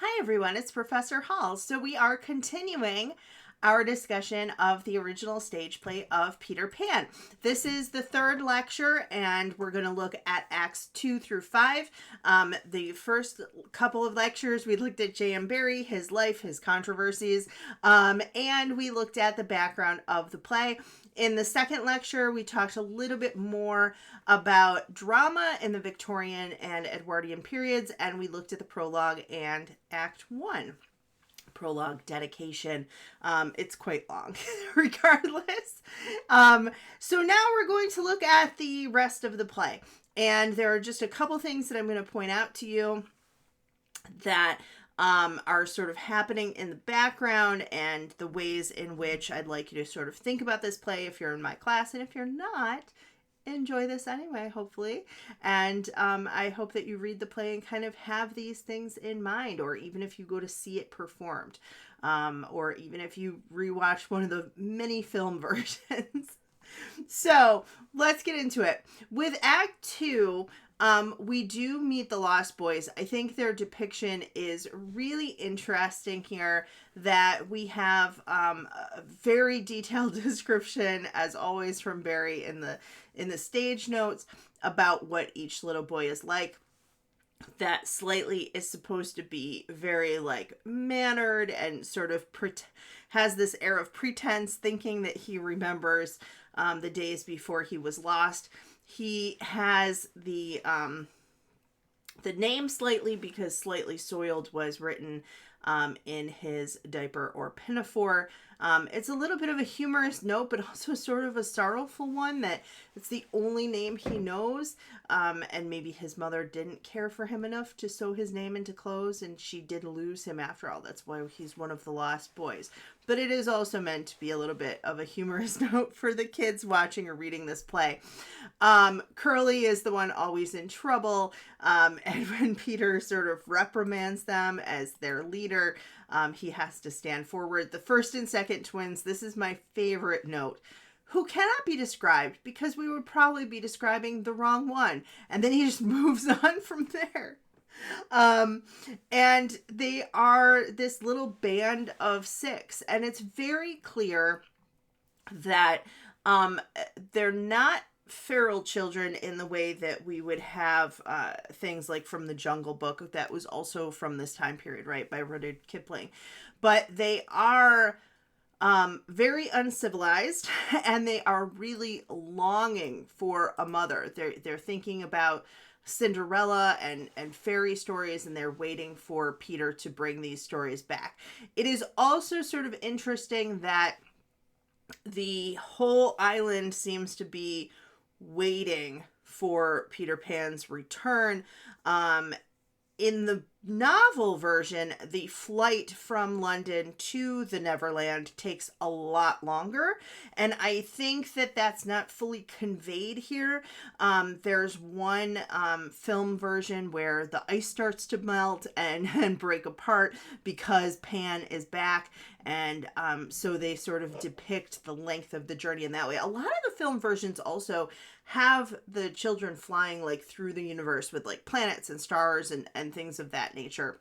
Hi everyone, it's Professor Hall. So we are continuing our discussion of the original stage play of Peter Pan. This is the third lecture, and we're going to look at Acts 2 through 5. The first couple of lectures, we looked at JM Barrie, his life, his controversies, and we looked at the background of the play. In the second lecture, we talked a little bit more about drama in the Victorian and Edwardian periods, and we looked at the prologue and Act 1. Prologue dedication. It's quite long, regardless. So now we're going to look at the rest of the play. And there are just a couple things that I'm going to point out to you that are sort of happening in the background and the ways in which I'd like you to sort of think about this play if you're in my class. And if you're not, enjoy this anyway, hopefully. And I hope that you read the play and kind of have these things in mind, or even if you go to see it performed, or even if you rewatch one of the many film versions. So let's get into it. With Act 2, we do meet the Lost Boys. I think their depiction is really interesting here, that we have a very detailed description, as always, from Barrie in the stage notes about what each little boy is like. That Slightly is supposed to be very like mannered and sort of has this air of pretense, thinking that he remembers the days before he was lost. He has the name Slightly because Slightly Soiled was written in his diaper or pinafore. It's a little bit of a humorous note, but also sort of a sorrowful one, that it's the only name he knows. And maybe his mother didn't care for him enough to sew his name into clothes, and she did lose him after all. That's why he's one of the lost boys. But it is also meant to be a little bit of a humorous note for the kids watching or reading this play. Curly is the one always in trouble. And when Peter sort of reprimands them as their leader, he has to stand forward. The first and second twins, this is my favorite note, who cannot be described because we would probably be describing the wrong one. And then he just moves on from there. And they are this little band of 6. And it's very clear that they're not feral children in the way that we would have things like from the Jungle Book, that was also from this time period, right, by Rudyard Kipling. But they are very uncivilized, and they are really longing for a mother. They're thinking about Cinderella and fairy stories, and they're waiting for Peter to bring these stories back. It is also sort of interesting that the whole island seems to be waiting for Peter Pan's return. In the novel version, the flight from London to the Neverland takes a lot longer, and I think that that's not fully conveyed here. There's one film version where the ice starts to melt and break apart because Pan is back, and so they sort of depict the length of the journey in that way. A lot of the film versions also have the children flying like through the universe with like planets and stars and things of that nature.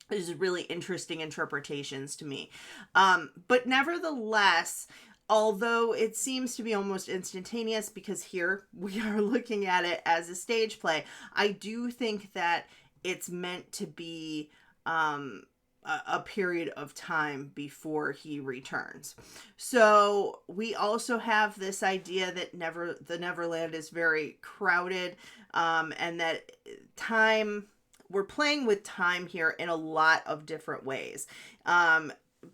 These are really interesting interpretations to me. But nevertheless, although it seems to be almost instantaneous, because here we are looking at it as a stage play, I do think that it's meant to be a period of time before he returns. So we also have this idea that the Neverland is very crowded, and that we're playing with time here in a lot of different ways.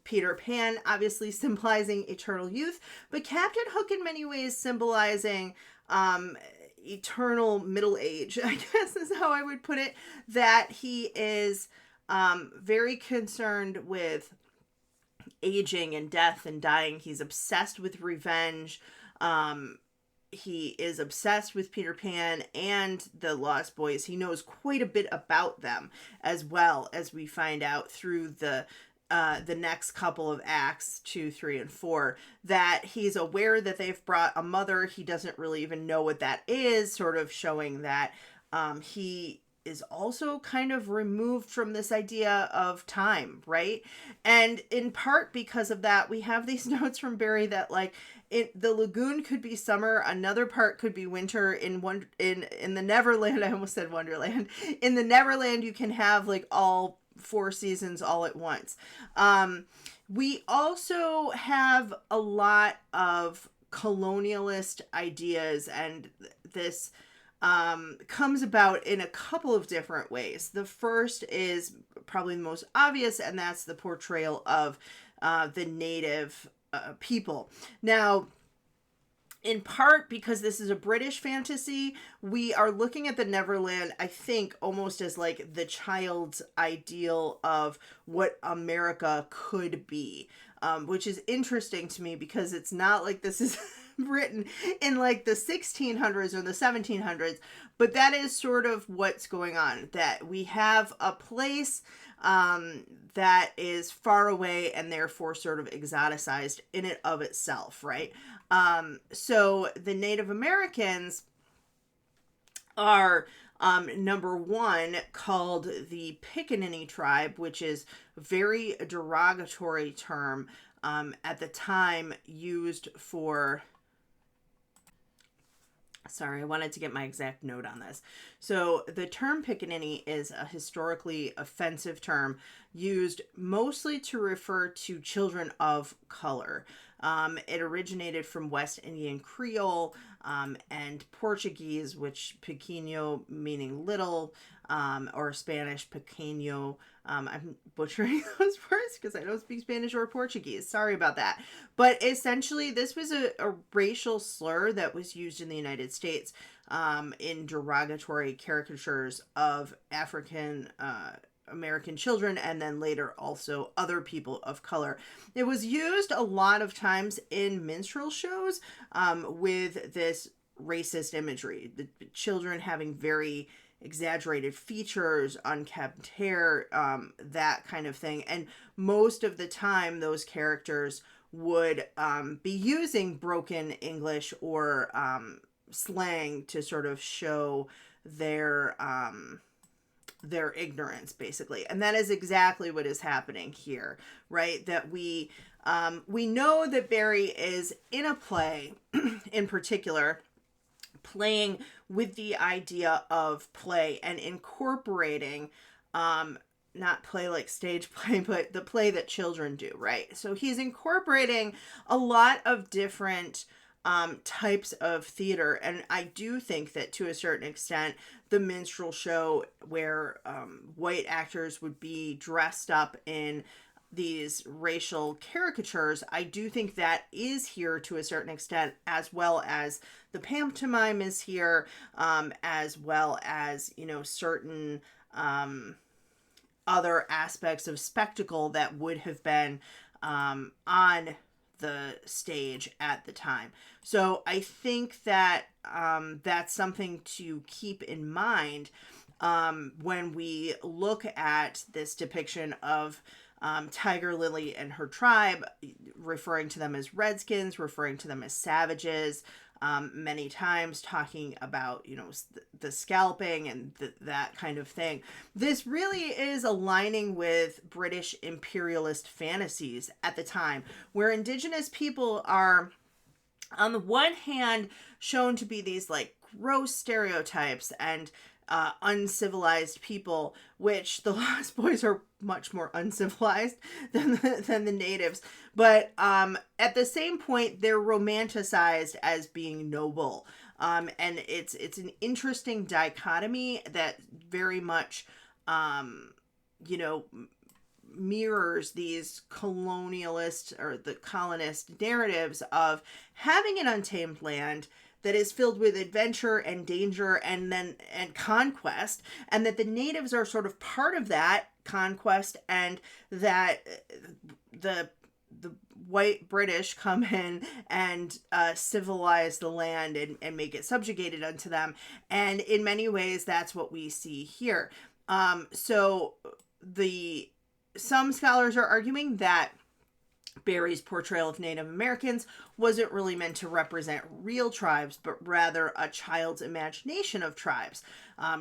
Peter Pan obviously symbolizing eternal youth, but Captain Hook in many ways symbolizing eternal middle age, I guess is how I would put it, that he is very concerned with aging and death and dying. He's obsessed with revenge. He is obsessed with Peter Pan and the Lost Boys. He knows quite a bit about them, as well, as we find out through the next couple of acts, 2, 3, and 4, that he's aware that they've brought a mother. He doesn't really even know what that is, sort of showing that he is also kind of removed from this idea of time, right? And in part because of that, we have these notes from Barrie that like the lagoon could be summer, another part could be winter. In the Neverland, I almost said Wonderland. In the Neverland, you can have like all 4 seasons all at once. We also have a lot of colonialist ideas, and this comes about in a couple of different ways. The first is probably the most obvious, and that's the portrayal of the native people. Now, in part because this is a British fantasy, we are looking at the Neverland, I think, almost as like the child's ideal of what America could be, which is interesting to me because it's not like this is written in like the 1600s or the 1700s, but that is sort of what's going on, that we have a place that is far away and therefore sort of exoticized in and of itself, right? So the Native Americans are number one called the Pickaninny tribe, which is a very derogatory term at the time used for... Sorry, I wanted to get my exact note on this. So the term Pickaninny is a historically offensive term used mostly to refer to children of color. It originated from West Indian Creole and Portuguese, which pequeño meaning little, or Spanish pequeño. I'm butchering those words because I don't speak Spanish or Portuguese. Sorry about that. But essentially, this was a racial slur that was used in the United States in derogatory caricatures of African American children, and then later also other people of color. It was used a lot of times in minstrel shows with this racist imagery. The children having very exaggerated features, unkempt hair, that kind of thing. And most of the time, those characters would be using broken English or slang to sort of show their ignorance, basically. And that is exactly what is happening here, right? That we know that Barrie is in a play in particular playing with the idea of play and incorporating not play like stage play, but the play that children do, right? So he's incorporating a lot of different types of theater, and I do think that to a certain extent the minstrel show where white actors would be dressed up in these racial caricatures, I do think that is here to a certain extent, as well as the pantomime is here, as well as, you know, certain other aspects of spectacle that would have been on the stage at the time. So I think that that's something to keep in mind when we look at this depiction of Tiger Lily and her tribe, referring to them as redskins, referring to them as savages, many times talking about, you know, the scalping and that kind of thing. This really is aligning with British imperialist fantasies at the time, where Indigenous people are, on the one hand, shown to be these like gross stereotypes and uncivilized people, which the Lost Boys are much more uncivilized than the natives. But at the same point, they're romanticized as being noble. And it's an interesting dichotomy that very much, you know, mirrors these colonialist or the colonist narratives of having an untamed land that is filled with adventure and danger and conquest, and that the natives are sort of part of that conquest, and that the white British come in and civilize the land and make it subjugated unto them. And in many ways, that's what we see here. So some scholars are arguing that Barrie's portrayal of Native Americans wasn't really meant to represent real tribes, but rather a child's imagination of tribes,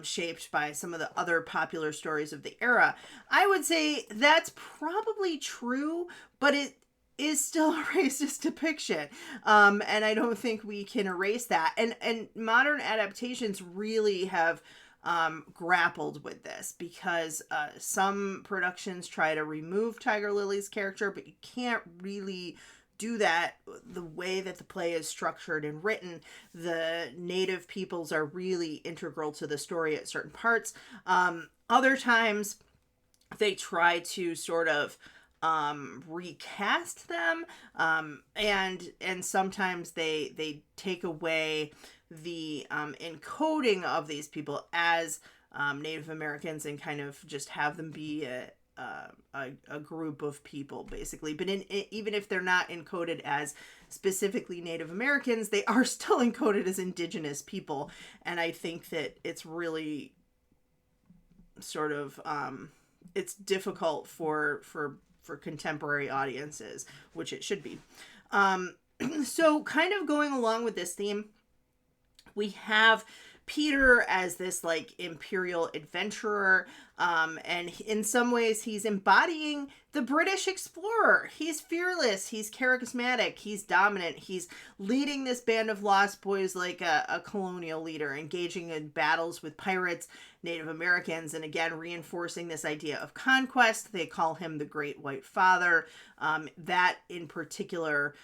shaped by some of the other popular stories of the era. I would say that's probably true, but it is still a racist depiction. And I don't think we can erase that. And modern adaptations really have grappled with this, because some productions try to remove Tiger Lily's character, but you can't really do that the way that the play is structured and written. The native peoples are really integral to the story at certain parts. Other times they try to sort of recast them, and sometimes they take away the encoding of these people as Native Americans and kind of just have them be a group of people, basically. But even if they're not encoded as specifically Native Americans, they are still encoded as indigenous people. And I think that it's really sort of it's difficult for contemporary audiences, which it should be. So kind of going along with this theme, we have Peter as this like imperial adventurer, and in some ways he's embodying the British explorer. He's fearless, he's charismatic, he's dominant, he's leading this band of lost boys like a colonial leader, engaging in battles with pirates, Native Americans, and again reinforcing this idea of conquest. They call him the Great White Father. That in particular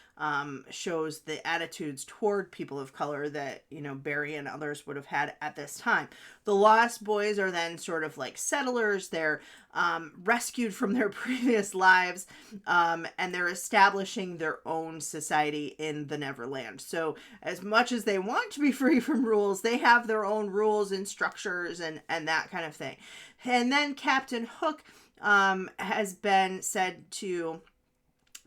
shows the attitudes toward people of color that, you know, Barrie and others would have had at this time. The Lost Boys are then sort of like settlers. They're rescued from their previous lives, and they're establishing their own society in the Neverland. So as much as they want to be free from rules, they have their own rules and structures and that kind of thing. And then Captain Hook has been said to,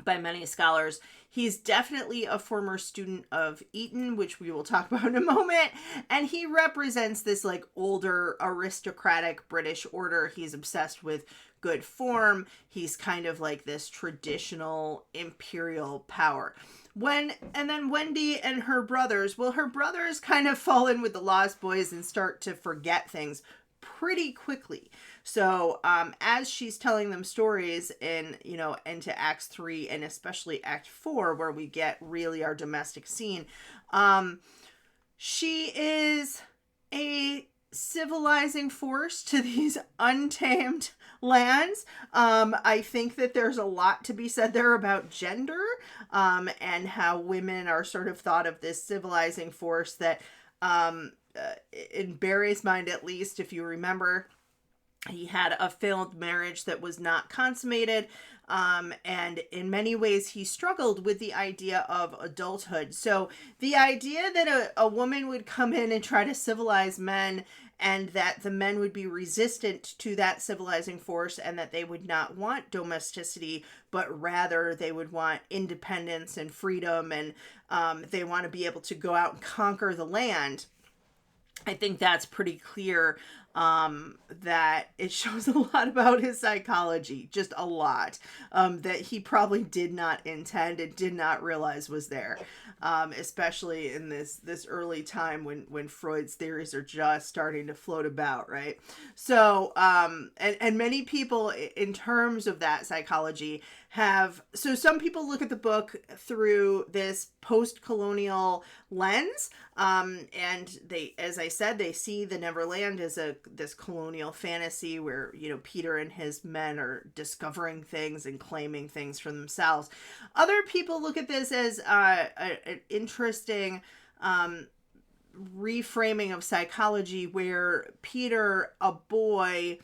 by many scholars, he's definitely a former student of Eton, which we will talk about in a moment. And he represents this like older aristocratic British order. He's obsessed with good form. He's kind of like this traditional imperial power. And then Wendy and her brothers, well, her brothers kind of fall in with the Lost Boys and start to forget things pretty quickly. So as she's telling them stories in, you know, into Acts 3 and especially Act 4, where we get really our domestic scene, she is a civilizing force to these untamed lands. I think that there's a lot to be said there about gender, and how women are sort of thought of this civilizing force that, in Barrie's mind at least, if you remember, he had a failed marriage that was not consummated, and in many ways he struggled with the idea of adulthood. So the idea that a woman would come in and try to civilize men, and that the men would be resistant to that civilizing force, and that they would not want domesticity, but rather they would want independence and freedom, and they want to be able to go out and conquer the land. I think that's pretty clear, that it shows a lot about his psychology, just a lot, that he probably did not intend and did not realize was there, especially in this early time when Freud's theories are just starting to float about, right? So, and many people in terms of that psychology so some people look at the book through this post-colonial lens, and they, as I said, they see the Neverland as this colonial fantasy where, you know, Peter and his men are discovering things and claiming things for themselves. Other people look at this as an interesting reframing of psychology, where Peter, a boy,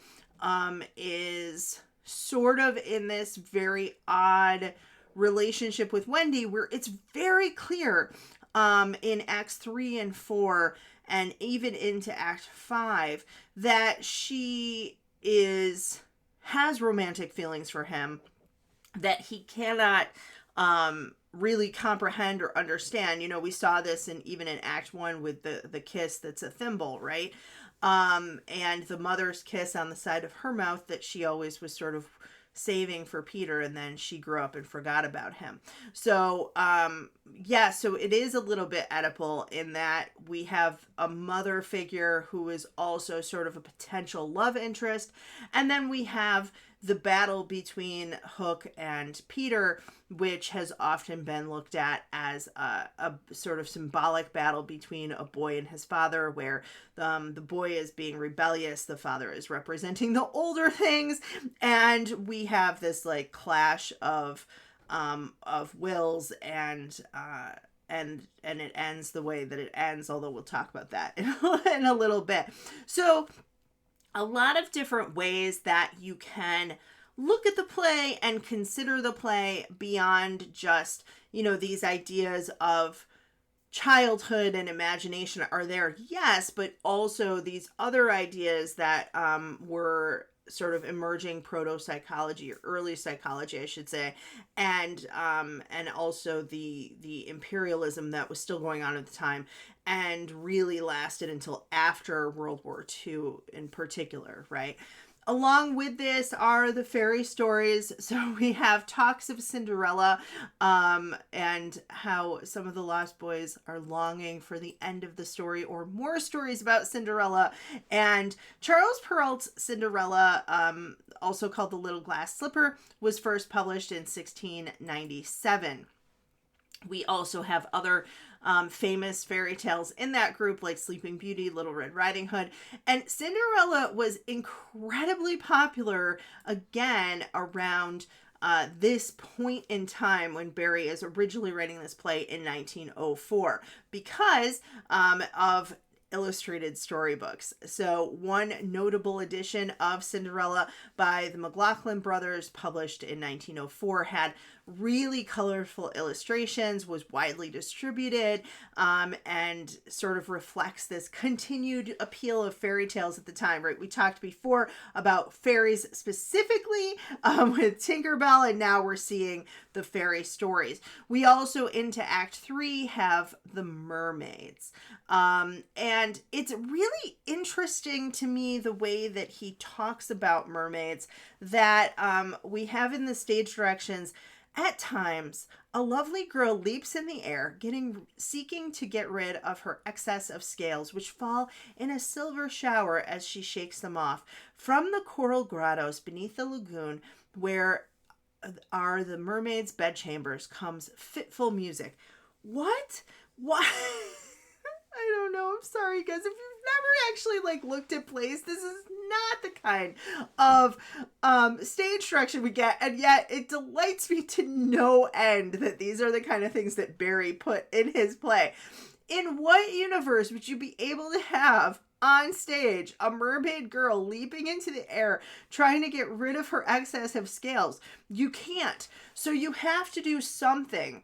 is sort of in this very odd relationship with Wendy, where it's very clear in Acts 3 and 4 and even into Act 5 that she has romantic feelings for him that he cannot really comprehend or understand. You know, we saw this even in Act 1 with the kiss that's a thimble, right? And the mother's kiss on the side of her mouth that she always was sort of saving for Peter, and then she grew up and forgot about him. So so it is a little bit Oedipal in that we have a mother figure who is also sort of a potential love interest, and then we have the battle between Hook and Peter, which has often been looked at as a sort of symbolic battle between a boy and his father, where the boy is being rebellious, the father is representing the older things, and we have this like clash of wills, and it ends the way that it ends, although we'll talk about that in a little bit. So a lot of different ways that you can look at the play and consider the play beyond just, these ideas of childhood and imagination are there, yes, but also these other ideas that were sort of emerging proto-psychology, or early psychology, I should say, and also the imperialism that was still going on at the time and really lasted until after World War II in particular, right? Along with this are the fairy stories. So we have talks of Cinderella, and how some of the Lost Boys are longing for the end of the story or more stories about Cinderella. And Charles Perrault's Cinderella, also called The Little Glass Slipper, was first published in 1697. We also have other famous fairy tales in that group, like Sleeping Beauty, Little Red Riding Hood. And Cinderella was incredibly popular, again, around this point in time when Barrie is originally writing this play in 1904, because of illustrated storybooks. So one notable edition of Cinderella by the McLaughlin brothers, published in 1904, had really colorful illustrations, was widely distributed, and sort of reflects this continued appeal of fairy tales at the time, right? We talked before about fairies specifically with Tinkerbell, and now we're seeing the fairy stories. We also, into Act 3, have the mermaids. And it's really interesting to me the way that he talks about mermaids, that we have in the stage directions. At times, a lovely girl leaps in the air, seeking to get rid of her excess of scales, which fall in a silver shower as she shakes them off. From the coral grottos beneath the lagoon, where are the mermaids' bedchambers, comes fitful music. What? I don't know. I'm sorry, guys. If you've never actually looked at plays, this is not the kind of stage direction we get, and yet it delights me to no end that these are the kind of things that Barrie put in his play. In what universe would you be able to have on stage a mermaid girl leaping into the air trying to get rid of her excess of scales? You can't. So you have to do something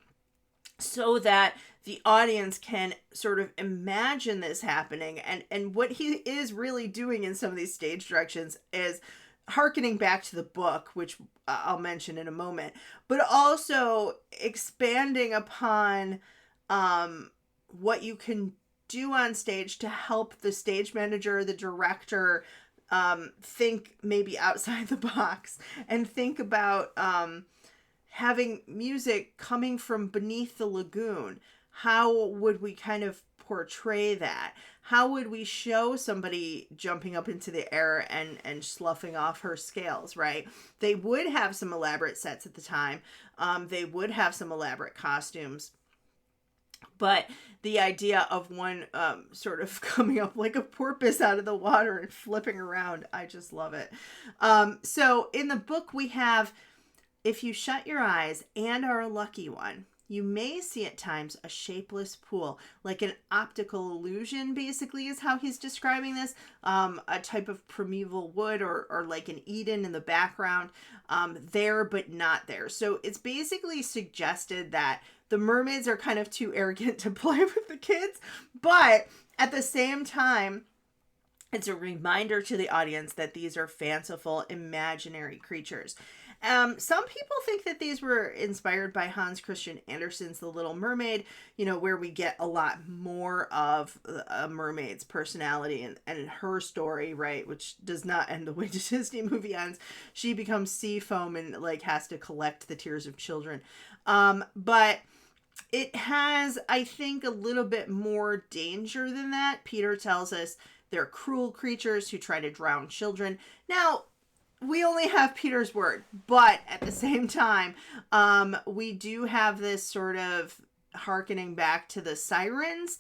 so that the audience can sort of imagine this happening. And what he is really doing in some of these stage directions is hearkening back to the book, which I'll mention in a moment, but also expanding upon what you can do on stage to help the stage manager, the director, think maybe outside the box and think about having music coming from beneath the lagoon. How would we kind of portray that? How would we show somebody jumping up into the air and sloughing off her scales, right? They would have some elaborate sets at the time. They would have some elaborate costumes. But the idea of one sort of coming up like a porpoise out of the water and flipping around, I just love it. So in the book we have, if you shut your eyes and are a lucky one, you may see at times a shapeless pool, like an optical illusion, basically, is how he's describing this. A type of primeval wood, or like an Eden in the background, there but not there. So it's basically suggested that the mermaids are kind of too arrogant to play with the kids, but at the same time, It's a reminder to the audience that these are fanciful, imaginary creatures. Some people think that these were inspired by Hans Christian Andersen's The Little Mermaid, where we get a lot more of a mermaid's personality and her story, right? Which does not end the way the Disney movie ends. She becomes sea foam and has to collect the tears of children. But it has, I think, a little bit more danger than that. Peter tells us they're cruel creatures who try to drown children. Now, we only have Peter's word, but at the same time, we do have this sort of hearkening back to the sirens,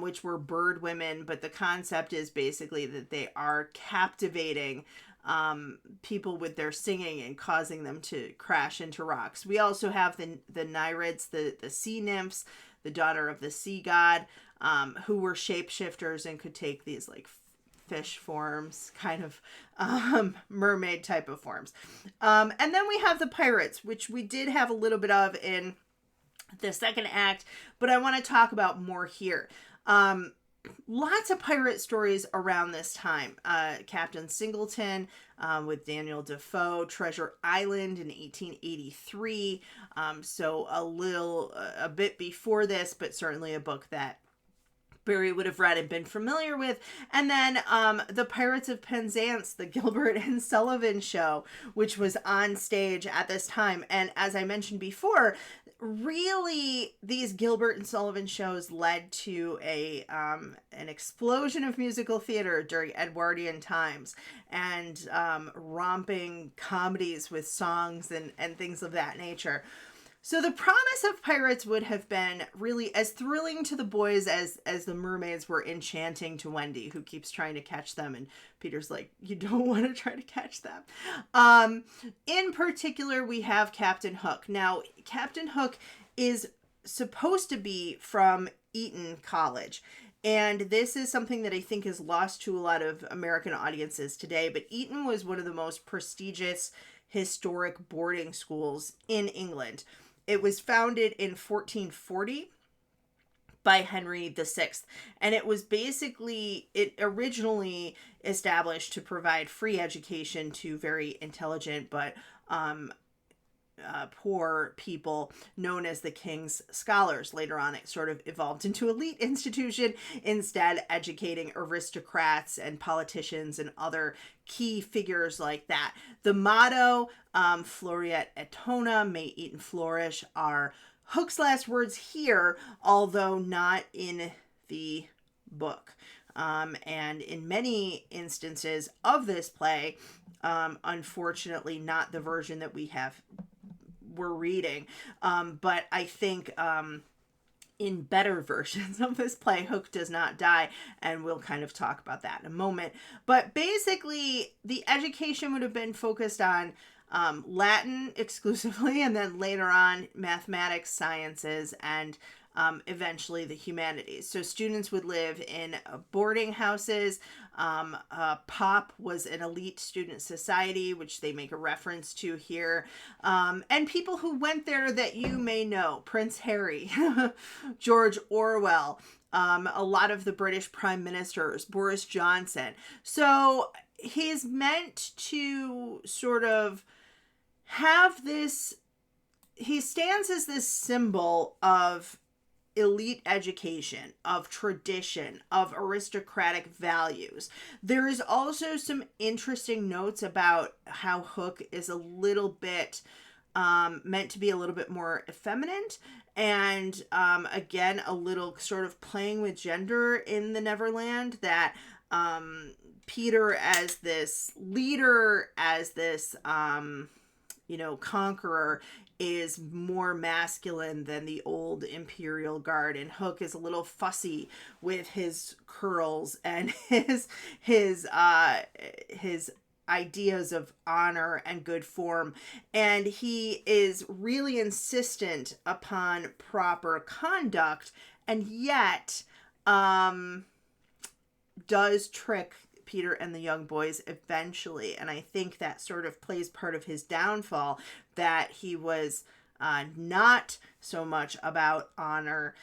which were bird women, but the concept is basically that they are captivating people with their singing and causing them to crash into rocks. We also have the Nereids, the sea nymphs, the daughter of the sea god, who were shapeshifters and could take these fish forms, kind of mermaid type of forms. And then we have the pirates, which we did have a little bit of in the second act, but I want to talk about more here. Lots of pirate stories around this time. Captain Singleton with Daniel Defoe, Treasure Island in 1883. So a bit before this, but certainly a book that Barrie would have read and been familiar with. And then the Pirates of Penzance, the Gilbert and Sullivan show, which was on stage at this time. And as I mentioned before, really these Gilbert and Sullivan shows led to an explosion of musical theater during Edwardian times, and romping comedies with songs and things of that nature. So the promise of pirates would have been really as thrilling to the boys as the mermaids were enchanting to Wendy, who keeps trying to catch them. And Peter's like, you don't want to try to catch them. In particular, we have Captain Hook. Now, Captain Hook is supposed to be from Eton College. And this is something that I think is lost to a lot of American audiences today. But Eton was one of the most prestigious historic boarding schools in England. It was founded in 1440 by Henry VI. And it was originally established to provide free education to very intelligent but poor people known as the King's Scholars. Later on, it sort of evolved into elite institution, instead educating aristocrats and politicians and other key figures like that. The motto, Floreat Etona, may Eton flourish, are Hook's last words here, although not in the book. And in many instances of this play, unfortunately not the version that we're reading, but I think in better versions of this play, Hook does not die, and we'll kind of talk about that in a moment. But basically, the education would have been focused on Latin exclusively, and then later on mathematics, sciences, and eventually the humanities. So students would live in boarding houses. Pop was an elite student society, which they make a reference to here. And people who went there that you may know: Prince Harry, George Orwell, a lot of the British prime ministers, Boris Johnson. So he's meant to sort of have this, he stands as this symbol of elite education, of tradition, of aristocratic values. There is also some interesting notes about how Hook is a little bit meant to be a little bit more effeminate, and again, a little sort of playing with gender in the Neverland, that Peter as this leader, as this conqueror, is more masculine than the old Imperial Guard, and Hook is a little fussy with his curls and his ideas of honor and good form, and he is really insistent upon proper conduct, and yet does trick Peter and the young boys eventually. And I think that sort of plays part of his downfall, that he was not so much about honor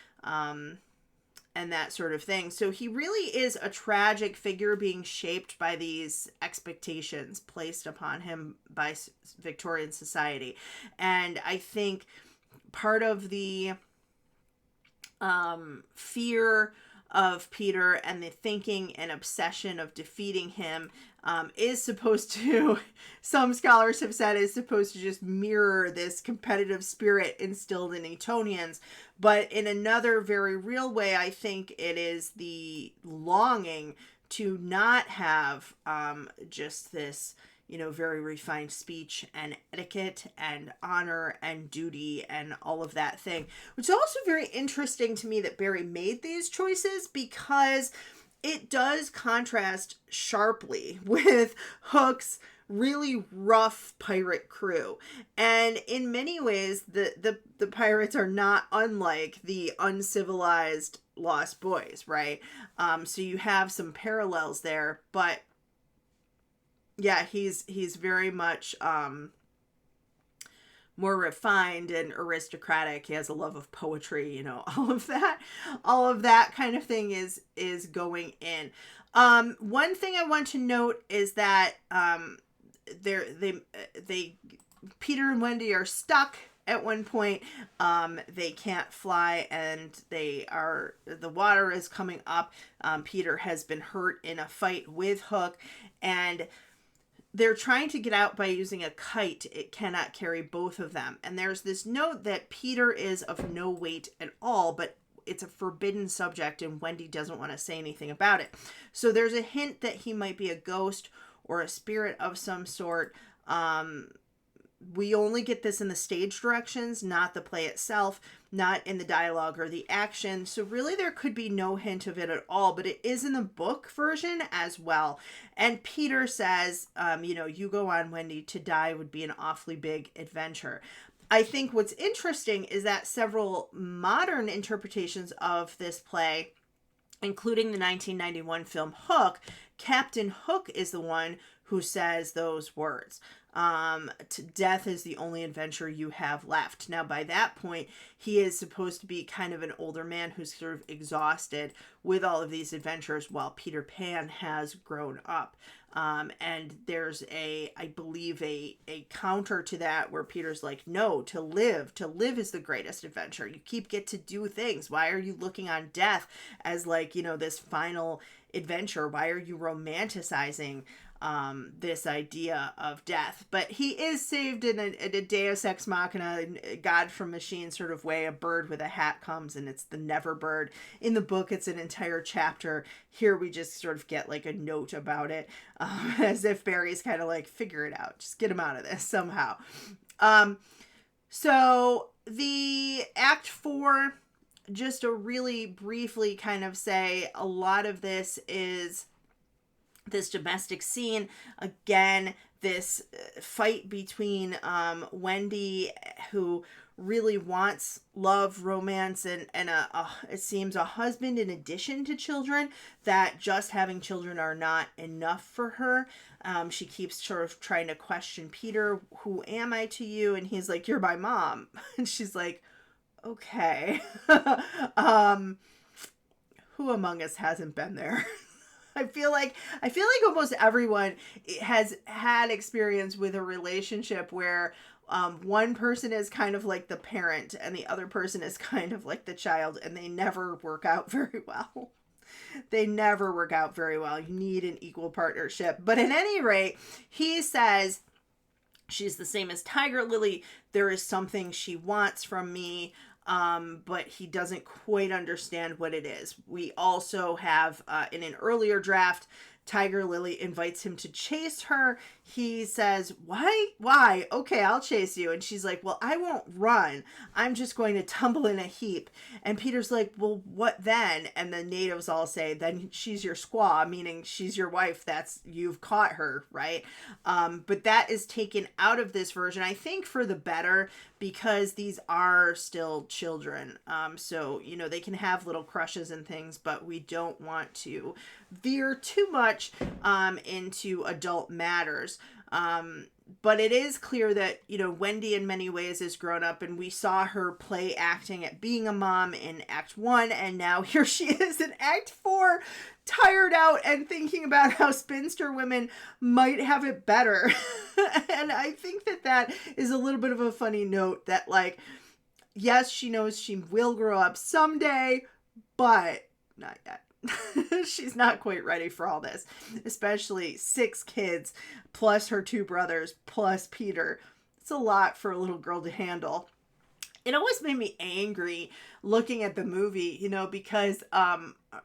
and that sort of thing. So he really is a tragic figure being shaped by these expectations placed upon him by Victorian society. And I think part of the fear of Peter and the thinking and obsession of defeating him is supposed to, some scholars have said, is supposed to just mirror this competitive spirit instilled in Etonians. But in another very real way, I think it is the longing to not have just this, very refined speech and etiquette and honor and duty and all of that thing. Which is also very interesting to me that Barrie made these choices, because it does contrast sharply with Hook's really rough pirate crew. And in many ways, the pirates are not unlike the uncivilized Lost Boys, right? So you have some parallels there, but yeah, he's very much more refined and aristocratic. He has a love of poetry, all of that kind of thing is going in. One thing I want to note is that Peter and Wendy are stuck at one point. They can't fly, and the water is coming up. Peter has been hurt in a fight with Hook, and they're trying to get out by using a kite. It cannot carry both of them. And there's this note that Peter is of no weight at all, but it's a forbidden subject, and Wendy doesn't want to say anything about it. So there's a hint that he might be a ghost or a spirit of some sort. We only get this in the stage directions, not the play itself, not in the dialogue or the action. So really there could be no hint of it at all, but it is in the book version as well. And Peter says, you go on, Wendy, to die would be an awfully big adventure. I think what's interesting is that several modern interpretations of this play, including the 1991 film Hook, Captain Hook is the one who says those words. Death is the only adventure you have left. Now, by that point, he is supposed to be kind of an older man who's sort of exhausted with all of these adventures, while Peter Pan has grown up. And there's I believe a counter to that where Peter's like, no, to live is the greatest adventure. You get to do things. Why are you looking on death as this final adventure? Why are you romanticizing this idea of death? But he is saved in a Deus Ex Machina, God from machine sort of way. A bird with a hat comes, and it's the Never Bird. In the book, it's an entire chapter. Here we just sort of get a note about it, as if Barrie's kind of figure it out, just get him out of this somehow. So the Act 4, just to really briefly kind of say, a lot of this is this domestic scene. Again, this fight between Wendy, who really wants love, romance, and it seems a husband in addition to children, that just having children are not enough for her. She keeps sort of trying to question Peter, who am I to you? And he's like, you're my mom. And she's like, okay. Who among us hasn't been there? I feel like almost everyone has had experience with a relationship where one person is kind of like the parent and the other person is kind of like the child, and they never work out very well. You need an equal partnership. But at any rate, he says, she's the same as Tiger Lily. There is something she wants from me. But he doesn't quite understand what it is. We also have, in an earlier draft, Tiger Lily invites him to chase her. He says, why? Okay, I'll chase you. And she's like, well, I won't run. I'm just going to tumble in a heap. And Peter's like, well, what then? And the natives all say, then she's your squaw, meaning she's your wife. You've caught her, right? But that is taken out of this version, I think for the better, because these are still children. So, they can have little crushes and things, but we don't want to veer too much into adult matters. But it is clear that, Wendy in many ways is grown up, and we saw her play acting at being a mom in Act 1, and now here she is in Act 4, tired out and thinking about how spinster women might have it better. And I think that is a little bit of a funny note that, like, yes, she knows she will grow up someday, but not yet. She's not quite ready for all this, especially 6 kids plus her 2 brothers plus Peter. It's a lot for a little girl to handle. It always made me angry looking at the movie, because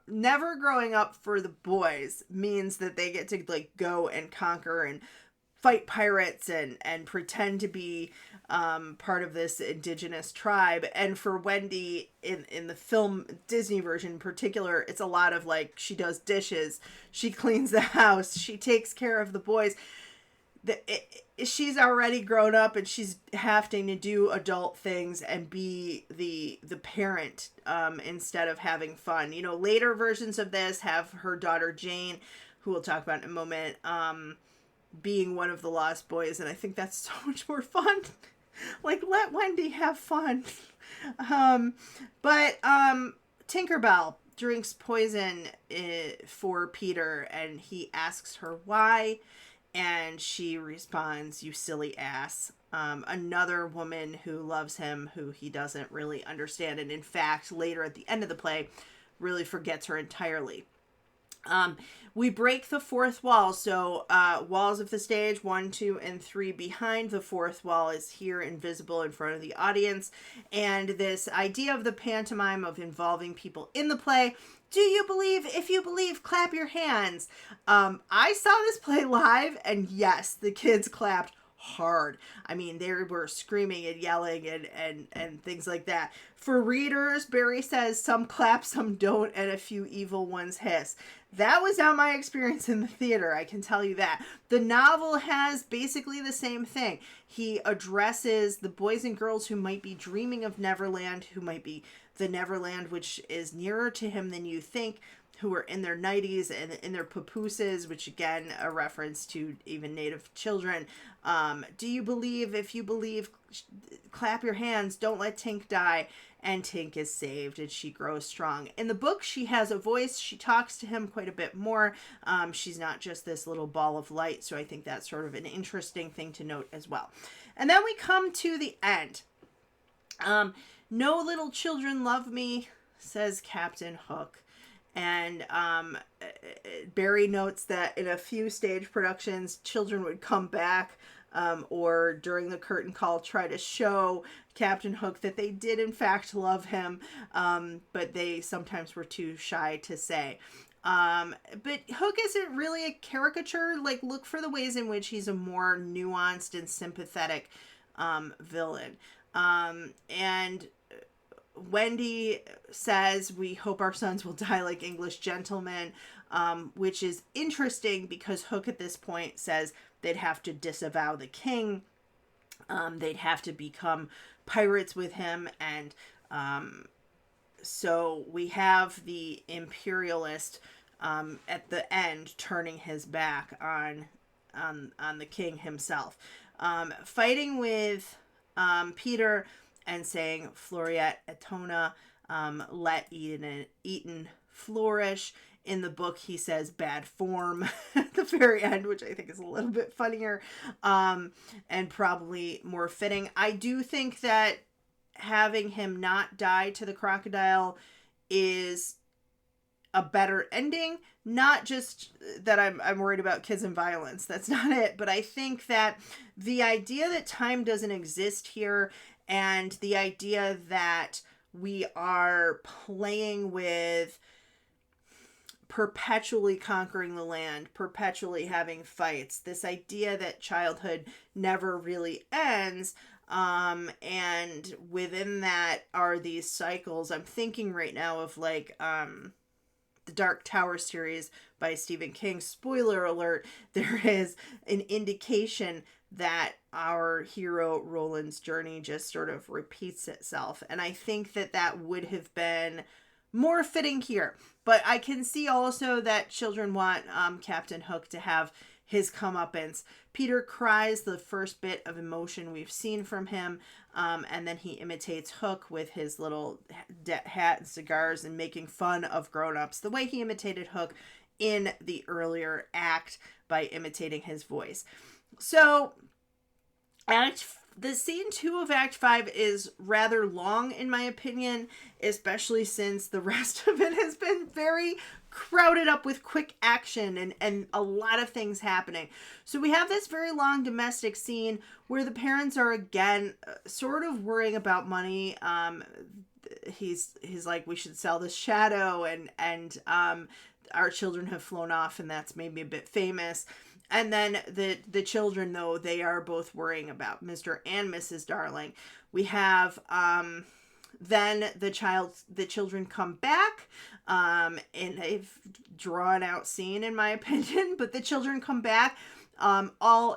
never growing up for the boys means that they get to, like, go and conquer and fight pirates and pretend to be part of this indigenous tribe. And for Wendy in the film Disney version in particular, it's a lot of, like, she does dishes, she cleans the house, she takes care of the boys. She's already grown up, and she's having to do adult things and be the parent instead of having fun. Later versions of this have her daughter Jane, who we'll talk about in a moment, being one of the Lost Boys, and I think that's so much more fun. Like, let Wendy have fun. But Tinkerbell drinks poison for Peter, and he asks her why, and she responds, "You silly ass." Another woman who loves him, who he doesn't really understand, and in fact, later at the end of the play, really forgets her entirely. We break the 4th wall. So walls of the stage 1, 2, and 3 behind. The 4th wall is here, invisible in front of the audience. And this idea of the pantomime of involving people in the play. Do you believe? If you believe, clap your hands. I saw this play live, and yes, the kids clapped hard. I mean, they were screaming and yelling and things like that. For readers, Barrie says some clap, some don't, and a few evil ones hiss. That was not my experience in the theater, I can tell you that. The novel has basically the same thing. He addresses the boys and girls who might be dreaming of Neverland, who might be the Neverland which is nearer to him than you think, who are in their 90s and in their papooses, which again, a reference to even Native children. Do you believe? If you believe, clap your hands, don't let Tink die. And Tink is saved, and she grows strong. In the book, she has a voice. She talks to him quite a bit more. She's not just this little ball of light, so I think that's sort of an interesting thing to note as well. And then we come to the end. No little children love me, says Captain Hook. And Barrie notes that in a few stage productions, children would come back or during the curtain call try to show Captain Hook that they did in fact love him, but they sometimes were too shy to say. But Hook isn't really a caricature. Like, look for the ways in which he's a more nuanced and sympathetic villain. And Wendy says, "We hope our sons will die like English gentlemen," which is interesting because Hook at this point says they'd have to disavow the king. They'd have to become pirates with him. And so we have the imperialist at the end turning his back on the king himself. Fighting with Peter and saying Floriat Etona, let Eton flourish. In the book, he says bad form at the very end, which I think is a little bit funnier and probably more fitting. I do think that having him not die to the crocodile is a better ending. Not just that I'm worried about kids and violence. That's not it. But I think that the idea that time doesn't exist here, and the idea that we are playing with perpetually conquering the land, perpetually having fights, this idea that childhood never really ends, and within that are these cycles. I'm thinking right now of like the Dark Tower series by Stephen King. Spoiler alert, there is an indication that our hero Roland's journey just sort of repeats itself. And I think that would have been more fitting here. But I can see also that children want Captain Hook to have his comeuppance. Peter cries the first bit of emotion we've seen from him, and then he imitates Hook with his little hat and cigars and making fun of grown-ups, the way he imitated Hook in the earlier act by imitating his voice. So the scene 2 of Act 5 is rather long, in my opinion, especially since the rest of it has been very crowded up with quick action and a lot of things happening. So we have this very long domestic scene where the parents are again sort of worrying about money. He's like, we should sell this shadow, and our children have flown off, and that's maybe a bit famous. And then the children, though, they are both worrying about Mr. and Mrs. Darling. We have then the children come back in a drawn out scene, in my opinion, but the children come back.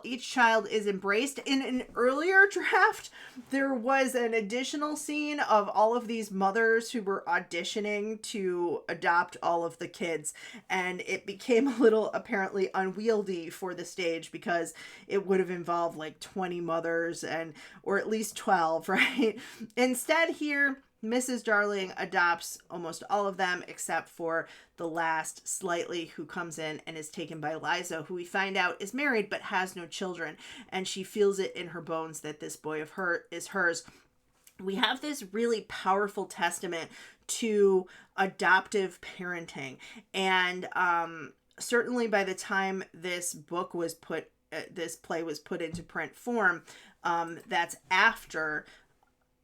Each child is embraced. In an earlier draft, there was an additional scene of all of these mothers who were auditioning to adopt all of the kids, and it became a little apparently unwieldy for the stage because it would have involved like 20 mothers or at least 12, right? Instead here, Mrs. Darling adopts almost all of them except for the last, Slightly, who comes in and is taken by Liza, who we find out is married but has no children, and she feels it in her bones that this boy of her is hers. We have this really powerful testament to adoptive parenting, and certainly by the time this play was put into print form, that's after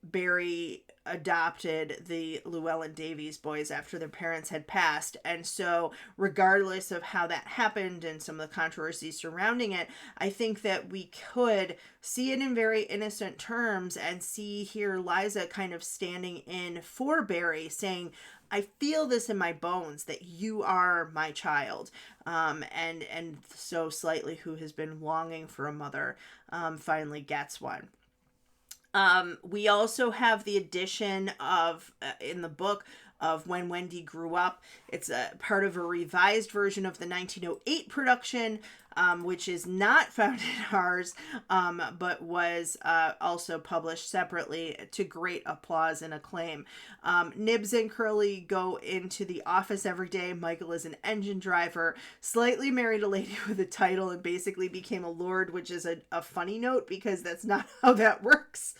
Barrie adopted the Llewellyn Davies boys after their parents had passed. And so regardless of how that happened and some of the controversy surrounding it, I think that we could see it in very innocent terms and see here Liza kind of standing in for Barrie, saying, I feel this in my bones that you are my child. And so Slightly, who has been longing for a mother, finally gets one. We also have the addition of, in the book, of When Wendy Grew Up. It's a part of a revised version of the 1908 production, which is not found in ours, but was also published separately to great applause and acclaim. Nibs and Curly go into the office every day. Michael is an engine driver. Slightly married a lady with a title and basically became a lord, which is a funny note because that's not how that works.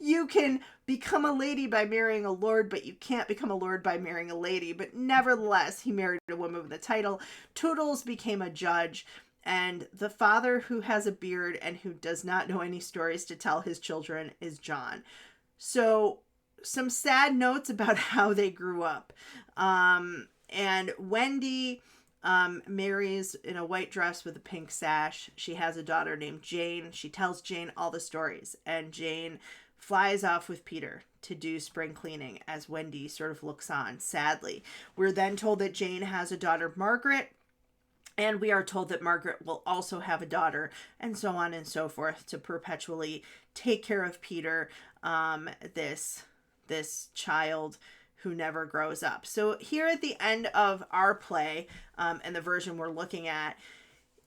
You can become a lady by marrying a lord, but you can't become a lord by marrying a lady. But nevertheless, he married a woman with a title. Toodles became a judge, and the father, who has a beard and who does not know any stories to tell his children, is John. So some sad notes about how they grew up. And Wendy marries in a white dress with a pink sash. She has a daughter named Jane. She tells Jane all the stories, and Jane flies off with Peter to do spring cleaning as Wendy sort of looks on sadly. We're then told that Jane has a daughter, Margaret, and we are told that Margaret will also have a daughter, and so on and so forth, to perpetually take care of Peter, this child who never grows up. So here at the end of our play, and the version we're looking at,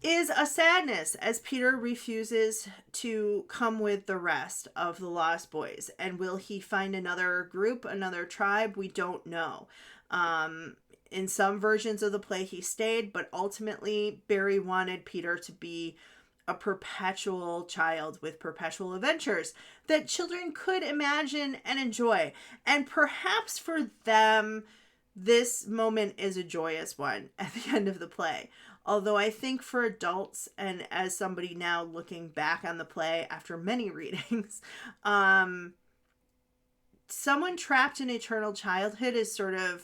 is a sadness as Peter refuses to come with the rest of the Lost Boys. And will he find another group, another tribe? We don't know. In some versions of the play he stayed, but ultimately Barrie wanted Peter to be a perpetual child with perpetual adventures that children could imagine and enjoy. And perhaps for them, this moment is a joyous one at the end of the play. Although I think for adults, and as somebody now looking back on the play after many readings, someone trapped in eternal childhood is sort of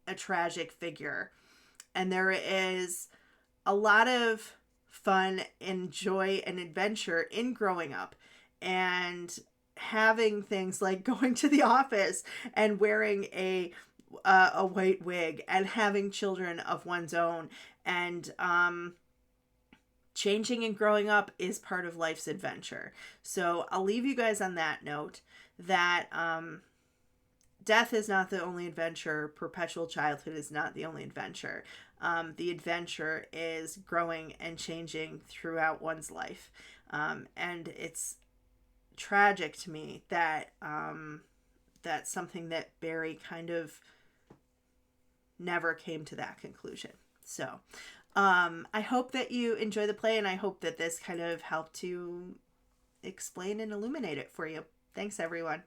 a tragic figure. And there is a lot of fun and joy and adventure in growing up and having things like going to the office and wearing a white wig and having children of one's own, and changing and growing up is part of life's adventure. So I'll leave you guys on that note, that death is not the only adventure. Perpetual childhood is not the only adventure. The adventure is growing and changing throughout one's life. And it's tragic to me that that's something that Barrie kind of never came to that conclusion. So I hope that you enjoy the play, and I hope that this kind of helped to explain and illuminate it for you. Thanks, everyone.